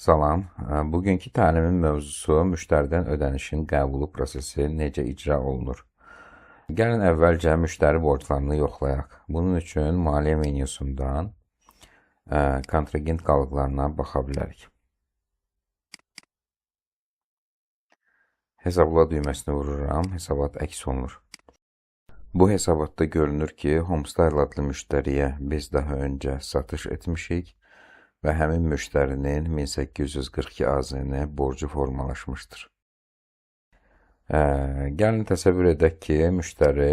Salam. Bugünkü təlimin mövzusu müştəridən ödənişin qəbulu prosesi necə icra olunur? Gəlin əvvəlcə müştəri borclarını yoxlayaq. Bunun üçün maliyyə menyusundan kontragent qalıqlarına baxa bilərik. Hesabla düyməsinə vururam, hesabat əks olunur. Bu hesabatda görünür ki, Homestyle adlı müştəriyə biz daha öncə satış etmişik və həmin müştərinin 1842 AZN borcu formalaşmışdır. Gəlin təsəvvür edək ki, müştəri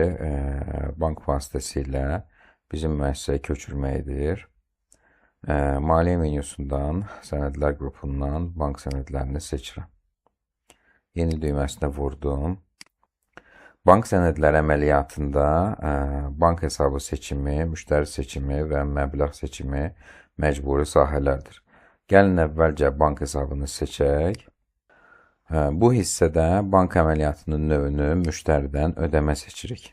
bank vasitəsilə bizim müəssisəyə köçürməkdir. Maliyyə menyusundan, sənədlər qrupundan bank sənədlərini seçirəm. Yeni düyməsinə vurdum. Bank sənədləri əməliyyatında bank hesabı seçimi, müştəri seçimi və məbləğ seçimi məcburi sahələrdir. Gəlin əvvəlcə bank hesabını seçək. Bu hissədə bank əməliyyatının növünü müştəridən ödəmə seçirik.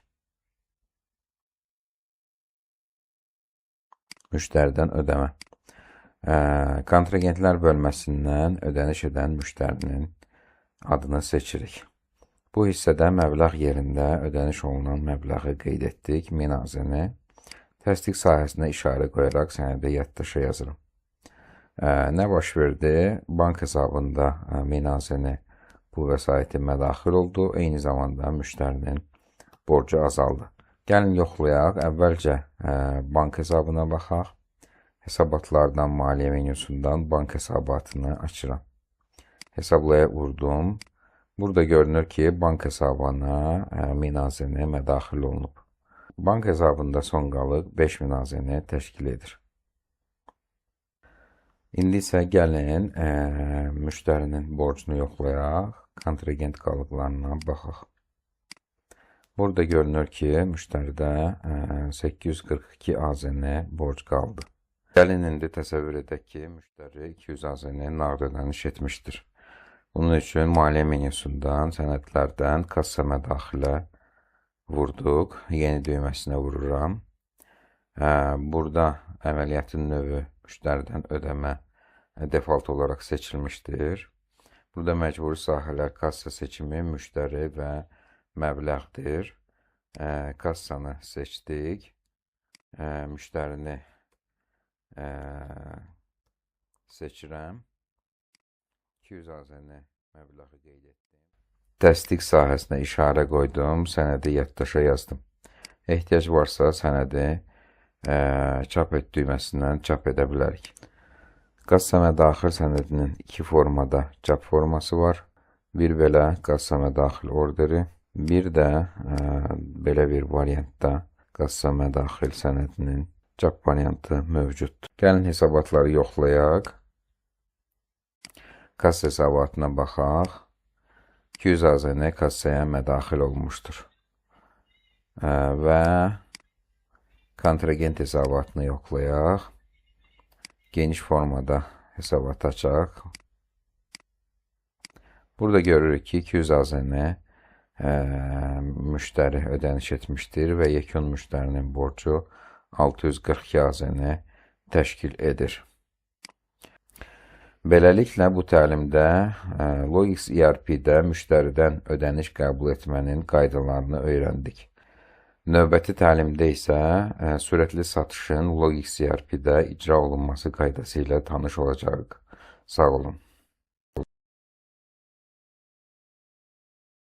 Müştəridən ödəmə. Kontragentlər bölməsindən ödəniş edən müştərinin adını seçirik. Bu hissədə məbləğ yerində ödəniş olunan məbləği qeyd etdik, 1000 AZN. Təsdiq sahəsinə işarə qoyaraq sənədə yaddaşa yazırım. Nə baş verdi? Bank hesabında 1000 AZN pul vəsaiti mədaxil oldu. Eyni zamanda müştərinin borcu azaldı. Gəlin yoxlayaq. Əvvəlcə bank hesabına baxaq. Hesabatlardan maliyyə menyusundan bank hesabatını açıram. Hesablaya vurdum. Burada görünür ki, bank hesabına 1000 AZN mədaxil olunub. Bank hesabında son qalıq 5000 AZN təşkil edir. İndi isə gəlin müştərinin borcunu yoxlayaq, kontragent qalıqlarına baxaq. Burada görünür ki, müştəridə 842 AZN borc qaldı. Gəlin indi təsəvvür edək ki, müştəri 200 AZN nağd ödəniş etmişdir. Bunun üçün maliyyə menyusundan, sənədlərdən kassa mədaxilə vurduq. Yeni düyməsinə vururam. Burada əməliyyatın növü müştəridən ödəmə default olaraq seçilmişdir. Burada məcburi sahələr kassa seçimi, müştəri və məbləğdir. Kassanı seçdik. Müştərini seçirəm. 200 AZN məbləği qeyd etdim. Təsdiq sahəsinə işarə qoydum, sənədi yaddaşa yazdım. Ehtiyac varsa sənədi çap et düyməsindən çap edə bilərik. Kassa mədaxil sənədinin iki formada çap forması var. Bir belə kassa mədaxil orderi, bir də belə bir variantda kassa mədaxil sənədinin çap variantı mövcuddur. Gəlin hesabatları yoxlayaq. Kassa hesabatına baxaq. 200 AZN kassaya mədaxil olmuşdur. Və kontragent hesabatını yoxlayaq. Geniş formada hesabat açaq. Burada görürük ki, 200 AZN müştəri ödəniş etmişdir və yekun müştərinin borcu 642 AZN təşkil edir. Beləliklə, bu təlimdə Logix ERP-də müştəridən ödəniş qəbul etmənin qaydalarını öyrəndik. Növbəti təlimdə isə sürətli satışın Logix ERP-də icra olunması qaydası ilə tanış olacağıq. Sağ olun.